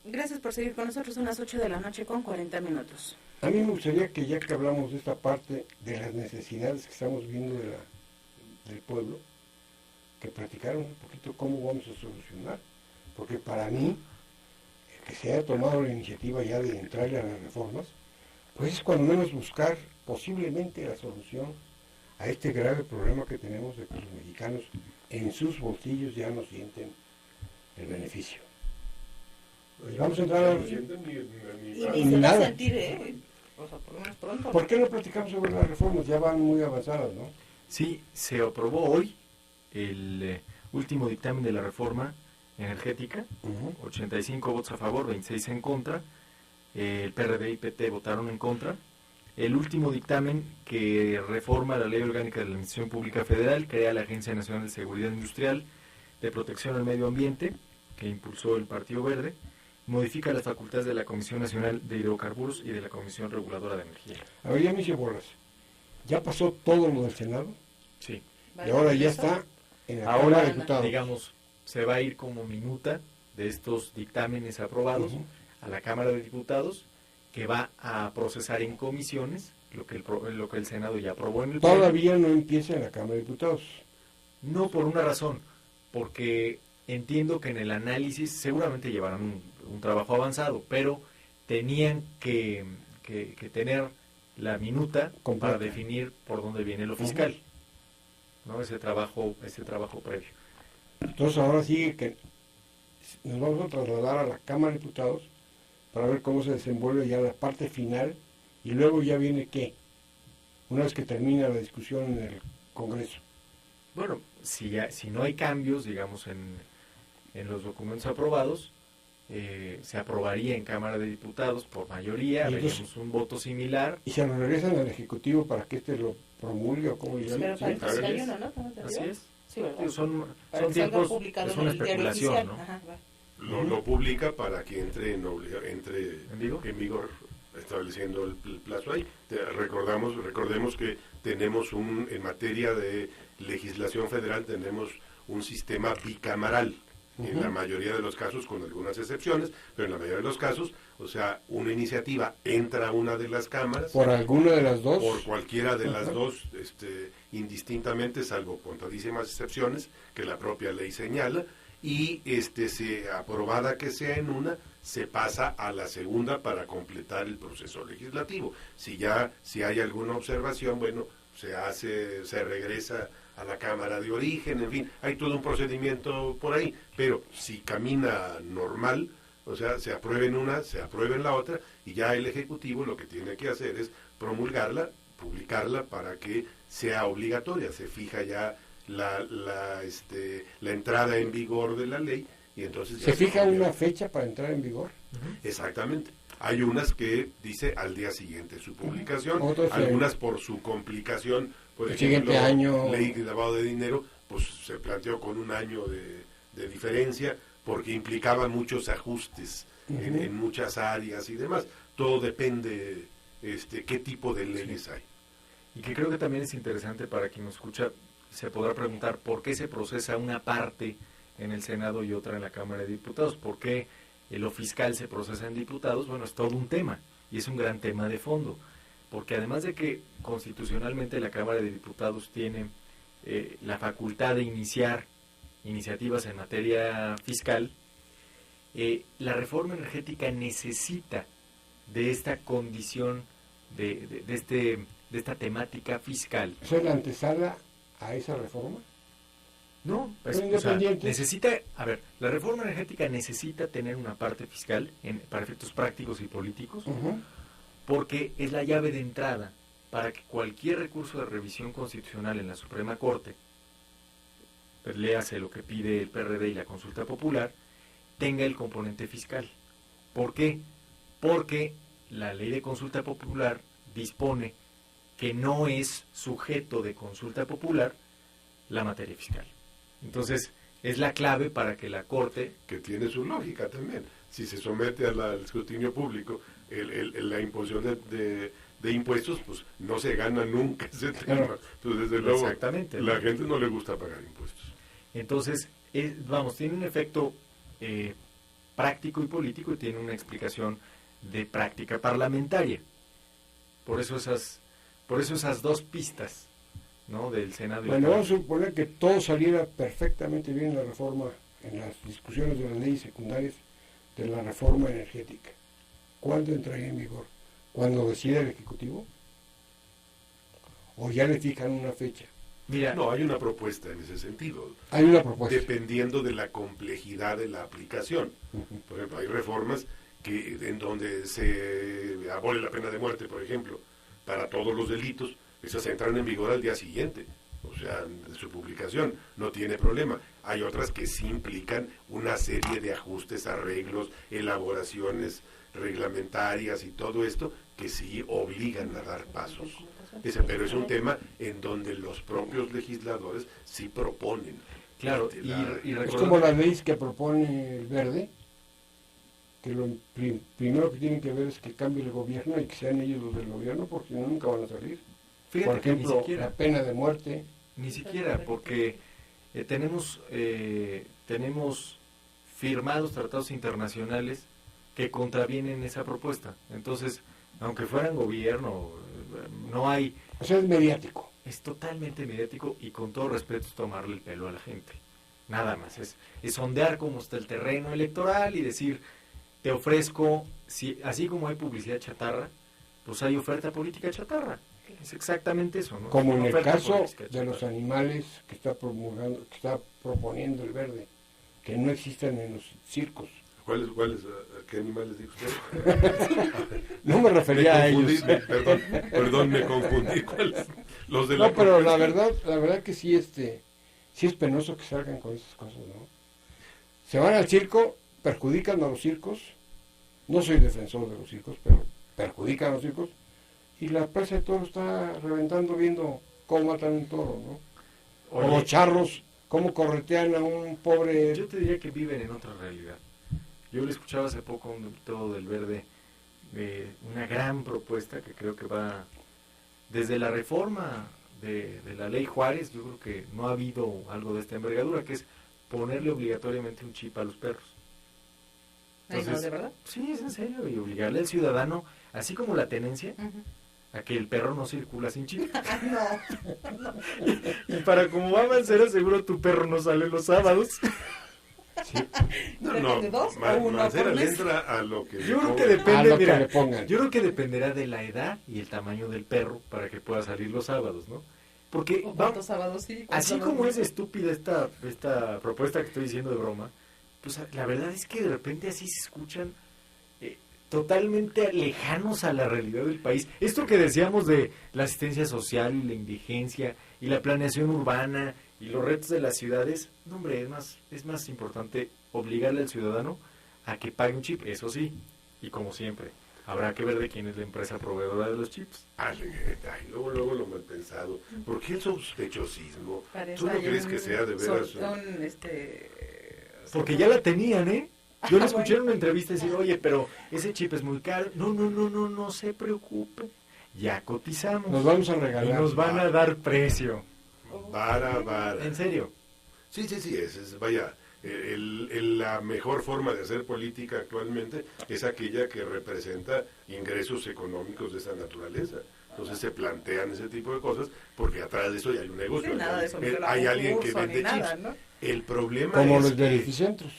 Gracias por seguir con nosotros. Son las 8:40 p.m. A mí me gustaría que, ya que hablamos de esta parte de las necesidades que estamos viendo del pueblo, que platicaran un poquito cómo vamos a solucionar. Porque para mí, que se haya tomado la iniciativa ya de entrarle a las reformas, pues es cuando menos buscar posiblemente la solución a este grave problema que tenemos de que los mexicanos en sus bolsillos ya no sienten el beneficio. Pues vamos a entrar ni se va a sentir, o sea, por lo menos pronto. ¿Por qué no platicamos sobre las reformas? Ya van muy avanzadas, ¿no? Sí, se aprobó hoy el último dictamen de la reforma energética, 85 votos a favor, 26 en contra, el PRD y PT votaron en contra. El último dictamen que reforma la Ley Orgánica de la Administración Pública Federal, crea la Agencia Nacional de Seguridad Industrial, de Protección al Medio Ambiente, que impulsó el Partido Verde, modifica las facultades de la Comisión Nacional de Hidrocarburos y de la Comisión Reguladora de Energía. A ver, ya me hice bolas. ¿Ya pasó todo lo del Senado? Sí. Y ahora ya está en la Cámara de Diputados. Digamos, se va a ir como minuta de estos dictámenes aprobados a la Cámara de Diputados, que va a procesar en comisiones lo que el Senado ya aprobó en el Pleno. Todavía no empieza en la Cámara de Diputados. No, por una razón, porque entiendo que en el análisis seguramente llevarán un trabajo avanzado, pero tenían que tener la minuta completa para definir por dónde viene lo fiscal, ¿no? Ese trabajo previo. Entonces ahora sigue que nos vamos a trasladar a la Cámara de Diputados para ver cómo se desenvuelve ya la parte final, y luego ya viene ¿qué? Una vez que termina la discusión en el Congreso. Bueno, si no hay cambios, digamos, en los documentos aprobados, se aprobaría en Cámara de Diputados por mayoría, veríamos un voto similar. ¿Y se lo regresan al Ejecutivo para que lo promulgue o cómo le llaman? Pero para el 31, ¿no? Así es. Sí, son tiempos, es una especulación, ¿no? Ajá, lo publica para que entre en vigor, estableciendo el plazo ahí. Recordemos que tenemos en materia de legislación federal, tenemos un sistema bicameral, en la mayoría de los casos, con algunas excepciones, pero en la mayoría de los casos, o sea, una iniciativa entra a una de las cámaras. ¿Por alguna de las dos? Por cualquiera de las dos, indistintamente, salvo contadísimas excepciones que la propia ley señala, y aprobada que sea en una, se pasa a la segunda para completar el proceso legislativo. Si hay alguna observación, bueno, se regresa a la Cámara de Origen, en fin, hay todo un procedimiento por ahí, pero si camina normal, o sea, se aprueba en una, se aprueba en la otra, y ya el Ejecutivo lo que tiene que hacer es promulgarla, publicarla para que sea obligatoria, se fija ya la entrada en vigor de la ley, y entonces ya ¿se fija una fecha para entrar en vigor? Exactamente. Hay unas que dice al día siguiente su publicación, algunas por su complicación, por ejemplo, ley de lavado de dinero, pues se planteó con un año de diferencia, porque implicaba muchos ajustes en muchas áreas y demás. Todo depende qué tipo de leyes hay. Y que creo que también es interesante para quien nos escucha, se podrá preguntar por qué se procesa una parte en el Senado y otra en la Cámara de Diputados, por qué lo fiscal se procesa en diputados. Bueno, es todo un tema, y es un gran tema de fondo, porque además de que constitucionalmente la Cámara de Diputados tiene la facultad de iniciar iniciativas en materia fiscal, la reforma energética necesita de esta condición, de esta temática fiscal. ¿Eso es la antesala a esa reforma? No, la reforma energética necesita tener una parte fiscal para efectos prácticos y políticos, porque es la llave de entrada para que cualquier recurso de revisión constitucional en la Suprema Corte, pues léase lo que pide el PRD y la consulta popular, tenga el componente fiscal. ¿Por qué? Porque la ley de consulta popular dispone que no es sujeto de consulta popular la materia fiscal. Entonces, es la clave para que la Corte... Que tiene su lógica también. Si se somete al escrutinio público, la imposición de impuestos, pues no se gana nunca ese tema. Entonces, desde luego, la gente no le gusta pagar impuestos. Entonces, tiene un efecto práctico y político y tiene una explicación de práctica parlamentaria. Por eso esas dos pistas, ¿no? Del Senado. Bueno, vamos a suponer que todo saliera perfectamente bien en la reforma, en las discusiones de las leyes secundarias de la reforma energética. ¿Cuándo entraría en vigor? ¿Cuándo decida el Ejecutivo? ¿O ya le fijan una fecha? Mira, No, hay una propuesta en ese sentido, Hay una propuesta. dependiendo de la complejidad de la aplicación. Ujú. Por ejemplo, hay reformas en donde se abole la pena de muerte, por ejemplo, para todos los delitos, esas entran en vigor al día siguiente, o sea, de su publicación, no tiene problema. Hay otras que sí implican una serie de ajustes, arreglos, elaboraciones reglamentarias y todo esto, que sí obligan a dar pasos. Pero es un tema en donde los propios legisladores sí proponen. claro, Este, y Es recordar- como las leyes que propone el Verde, que lo primero que tienen que ver es que cambie el gobierno y que sean ellos los del gobierno, porque si no, nunca van a salir. fíjate Por que ejemplo, ni siquiera, la pena de muerte. porque tenemos firmados tratados internacionales que contravienen esa propuesta. Entonces, aunque fueran gobierno, no hay, O sea, es mediático. es totalmente mediático y con todo respeto es tomarle el pelo a la gente. Nada más, es sondear cómo está el terreno electoral y decir, te ofrezco, así como hay publicidad chatarra, pues hay oferta política chatarra. Es exactamente eso, ¿no? Como en Una el oferta caso política de los chatarra. animales que está promulgando, que está proponiendo el Verde, que no existan en los circos. ¿A qué animales dijo usted? No me refería a ellos. Perdón, me confundí. ¿Cuáles? Los de No, pero la verdad que sí, sí es penoso que salgan con esas cosas, ¿no? Se van al circo, perjudican a los circos. No soy defensor de los circos, pero perjudican a los circos. Y la plaza de toros está reventando viendo cómo matan un toro, ¿no? O Oye, los charros, cómo corretean a un pobre... yo te diría que viven en otra realidad. Yo le escuchaba hace poco a un diputado del Verde una gran propuesta que creo que va desde la reforma de la ley Juárez. Yo creo que no ha habido algo de esta envergadura, que es ponerle obligatoriamente un chip a los perros. Ay, no, ¿de verdad? Sí, es en serio, y obligarle al ciudadano, así como la tenencia, Ujú. a que el perro no circula sin chip. No. Y para como va Mancera, seguro tu perro no sale los sábados. No, ¿De dos o uno Mancera por le mes? entra a lo que Yo creo que a depende, lo que mira, le pongan. yo creo que dependerá de la edad y el tamaño del perro para que pueda salir los sábados, ¿no? Porque ¿O cuántos sábados sí? así ¿Cuántos como no? es estúpida esta propuesta que estoy diciendo de broma, pues la verdad es que de repente así se escuchan totalmente lejanos a la realidad del país. Esto que decíamos de la asistencia social y la indigencia y la planeación urbana y los retos de las ciudades, no, hombre, es más importante obligarle al ciudadano a que pague un chip, eso sí, y como siempre, habrá que ver de quién es la empresa proveedora de los chips. Luego lo mal pensado. ¿Por qué el sospechosismo? Para ¿Tú eso no hay crees un que sea de veras? Porque ya la tenían, ¿eh? Yo le escuché en una entrevista decir, oye, pero ese chip es muy caro. No se preocupe. Ya cotizamos. Nos vamos a y regalar. nos van a dar precio. Vara. En serio. Sí, vaya, la mejor forma de hacer política actualmente es aquella que representa ingresos económicos de esa naturaleza. Entonces se plantean ese tipo de cosas porque atrás de eso ya hay un negocio. Sí, nada de eso, Hay alguien que concurso, vende ni nada, chips. ¿no? El problema Como es los de que- Edificentros.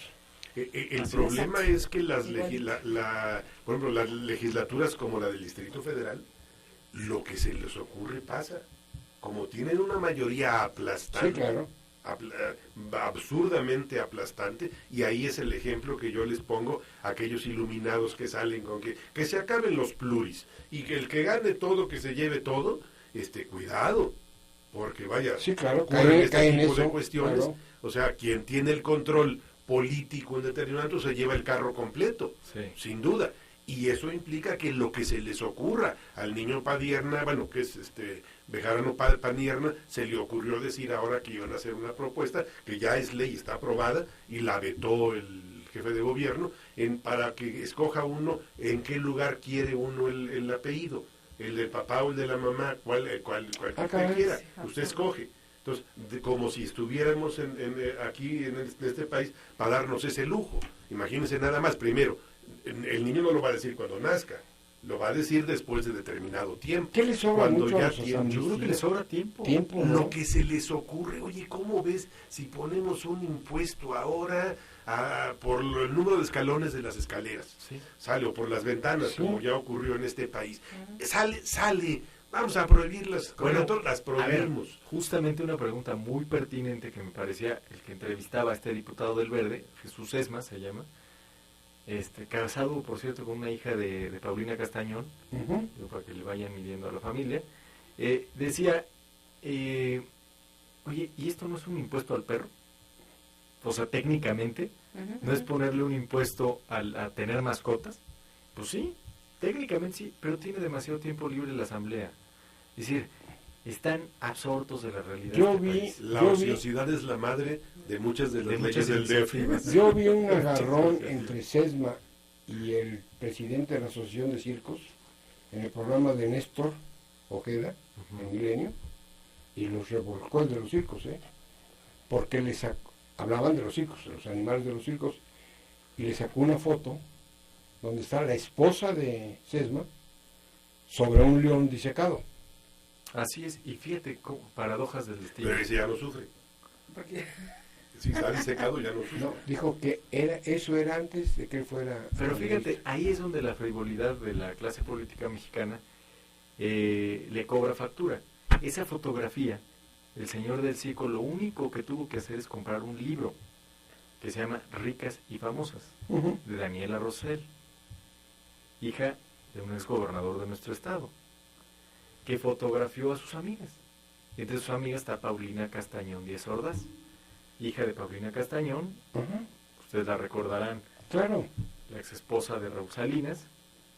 El Así, problema exacto. es que Igualito. por ejemplo, las legislaturas como la del Distrito Federal, lo que se les ocurre pasa. Como tienen una mayoría aplastante, Sí, claro. absurdamente aplastante, y ahí es el ejemplo que yo les pongo a aquellos iluminados que salen con que se acaben los pluris, y que el que gane todo, que se lleve todo, cuidado, porque vaya, Sí, claro, ocurren cae en tipo de eso, cuestiones. claro. O sea, quien tiene el control político en determinado se lleva el carro completo, Sí. sin duda. Y eso implica que lo que se les ocurra al niño Padierna, bueno, que es Bejarano Panierna, se le ocurrió decir ahora que iban a hacer una propuesta que ya es ley, está aprobada, y la vetó el jefe de gobierno, para que escoja uno en qué lugar quiere uno el apellido, el del papá o el de la mamá, cual que usted caray. quiera, Sí, usted escoge. Entonces, como si estuviéramos aquí en este país para darnos ese lujo. Imagínense nada más, primero, el niño no lo va a decir cuando nazca, lo va a decir después de determinado tiempo. ¿Qué le sobra Cuando mucho a ya los tiene- asambleístas? Yo creo que le sobra tiempo. Tiempo, ¿no? Lo que se les ocurre, oye, ¿cómo ves si ponemos un impuesto ahora por el número de escalones de las escaleras? Sí. Sale, o por las ventanas, Sí. como ya ocurrió en este país. Sale, vamos a prohibirlas. Bueno, Bueno, las A ver, prohibimos. justamente una pregunta muy pertinente que me parecía el que entrevistaba a este diputado del Verde, Jesús Esma se llama, casado, por cierto, con una hija de Paulina Castañón, Ujú. digo, para que le vayan midiendo a la familia, decía, oye, ¿y esto no es un impuesto al perro? O sea, técnicamente, ¿no es ponerle un impuesto a tener mascotas? Pues sí, técnicamente sí, pero tiene demasiado tiempo libre la Asamblea. Es decir, están absortos de la realidad. Yo de este vi- país. La Yo ociosidad es la madre de muchas de las De leyes muchas del DF. iniciativas. Yo vi un agarrón entre Sesma y el presidente de la Asociación de Circos en el programa de Néstor Ojeda, en Milenio, y los revolcó el de los circos, porque hablaban de los circos, de los animales de los circos, y le sacó una foto donde está la esposa de Sesma sobre un león disecado. Así es, y fíjate, paradojas del destino. Pero ese ya no sufre. Porque Si está disecado ya no sufre. No, dijo que eso era antes de que él fuera... Pero fíjate, ahí es donde la frivolidad de la clase política mexicana le cobra factura. Esa fotografía, el señor del circo, lo único que tuvo que hacer es comprar un libro que se llama Ricas y Famosas, Ujú. de Daniela Rosell, hija de un exgobernador de nuestro estado, que fotografió a sus amigas. Entre sus amigas está Paulina Castañón Díaz Ordaz, hija de Paulina Castañón, Ajá, ustedes la recordarán, claro. la ex esposa de Raúl Salinas,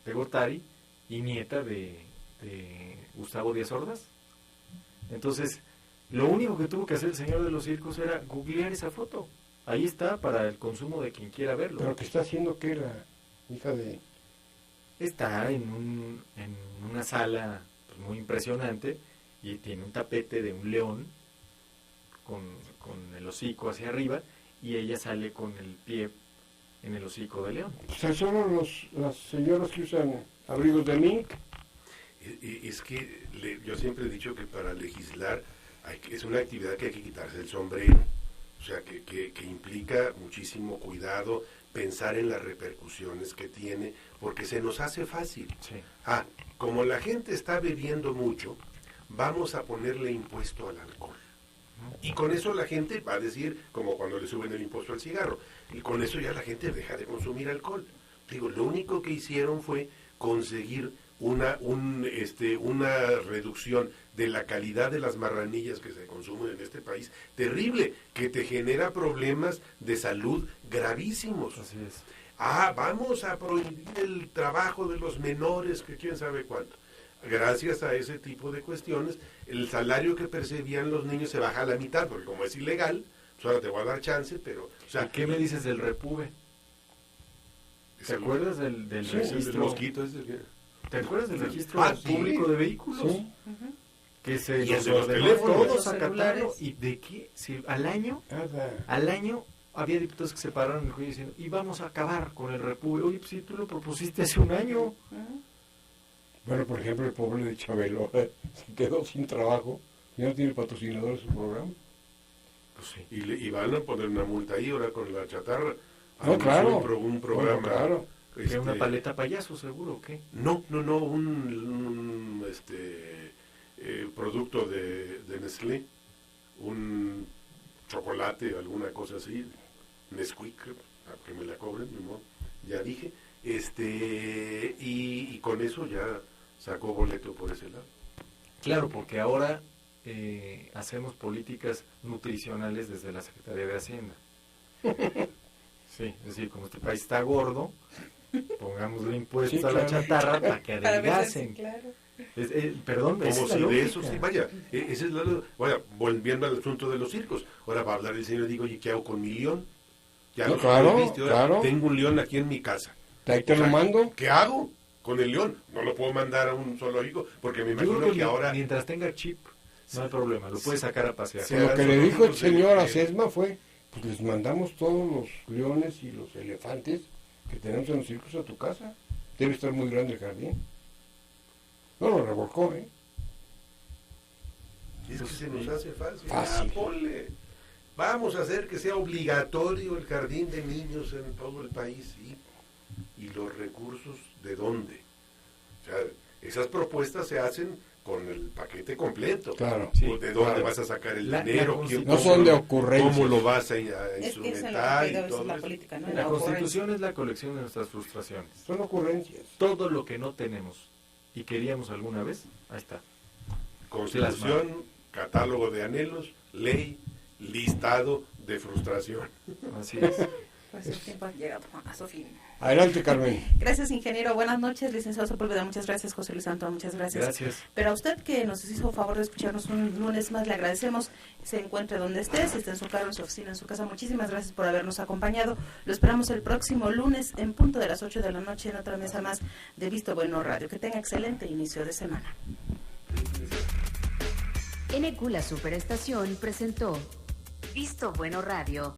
de Gortari, y nieta de Gustavo Díaz Ordaz. Entonces, lo único que tuvo que hacer el señor de los circos era googlear esa foto. Ahí está para el consumo de quien quiera verlo. Pero que está haciendo que la hija de... Está en una sala pues, muy impresionante y tiene un tapete de un león con el hocico hacia arriba y ella sale con el pie en el hocico del león. O sea, solo las señoras que usan abrigos de mink. Es que yo siempre he dicho que para legislar es una actividad que hay que quitarse el sombrero. O sea, que implica muchísimo cuidado, pensar en las repercusiones que tiene, porque se nos hace fácil. Sí. Como la gente está bebiendo mucho, vamos a ponerle impuesto al alcohol. Y con eso la gente va a decir, como cuando le suben el impuesto al cigarro, y con eso ya la gente deja de consumir alcohol. Digo, lo único que hicieron fue conseguir una reducción de la calidad de las marranillas que se consumen en este país, terrible, que te genera problemas de salud gravísimos. Así es. Vamos a prohibir el trabajo de los menores, que quién sabe cuánto. Gracias a ese tipo de cuestiones, el salario que percibían los niños se baja a la mitad, porque como es ilegal, pues ahora te voy a dar chance, pero... O sea, ¿Y qué me dices del Repube? ¿Te acuerdas del Sí, el registro? mosquito ese que... ¿Te acuerdas del registro Sí. público de vehículos? Sí. Que se Y el los de los ordenó teléfonos. todos Los a celulares. catarlo. ¿Y de qué? Si al año Nada. había diputados que se pararon en el juicio diciendo, y vamos a acabar con el Repube. Oye, pues si tú lo propusiste hace un año. Bueno, por ejemplo, el pobre de Chabelo se quedó sin trabajo, ya no tiene patrocinador en su programa. Pues sí. Y van a poner una multa ahí ahora con la chatarra. No, claro. Un programa... Bueno, claro. ¿Que una paleta payaso seguro o qué? No, un producto de Nestlé, un chocolate, alguna cosa así, Nesquik, a que me la cobren, ni modo, ya dije, y con eso ya sacó boleto por ese lado. Claro, porque ahora hacemos políticas nutricionales desde la Secretaría de Hacienda. Sí, es decir, como este país está gordo, pongámosle impuestos Sí, a la claro. chatarra para que Para ver adelgacen. si, claro. Perdón, esa Como es la si de lógica. eso, sí, vaya, ese es vaya, volviendo al asunto de los circos, ahora va a hablar el señor y digo, oye, ¿qué hago con mi león? Ya No, lo claro, viste, ahora claro. tengo un león aquí en mi casa. Ahí te lo mando. ¿Qué hago con el león? No lo puedo mandar a un zoológico, porque me Yo imagino creo que ahora... mientras tenga chip, no hay problema, lo puedes sacar a pasear. Sí. Lo que le dijo el señor a Sesma fue pues les mandamos todos los leones y los elefantes que tenemos en los circos a tu casa. Debe estar muy grande el jardín. No lo revolcó, ¿eh? Es que se nos hace fácil. Fácil. Ponle. Vamos a hacer que sea obligatorio el jardín de niños en todo el país. ¿Sí? ¿Y los recursos de dónde? O sea, esas propuestas se hacen con el paquete completo. Claro. Sí, ¿De dónde claro. vas a sacar el La dinero? Constitución- No son de ¿Cómo ocurrencias. lo vas a Es que esa es instrumentar? Y la, todo la eso? política, ¿no? La La ocurrencia. Constitución es la colección de nuestras frustraciones. Son ocurrencias. Todo lo que no tenemos y queríamos alguna vez, ahí está. Constitución, catálogo de anhelos, ley, listado de frustración. Así es. Pues el tiempo ha llegado a su fin. Adelante, Carmen. Gracias, ingeniero. Buenas noches, licenciado Sepúlveda. Muchas gracias, José Luis Santo. Muchas gracias. Gracias. Pero a usted que nos hizo favor de escucharnos un lunes más, le agradecemos. Se encuentre donde esté, si está en su carro, en su oficina, en su casa. Muchísimas gracias por habernos acompañado. Lo esperamos el próximo lunes en punto de las 8 de la noche en otra mesa más de Visto Bueno Radio. Que tenga excelente inicio de semana. NQ La Superestación presentó Visto Bueno Radio.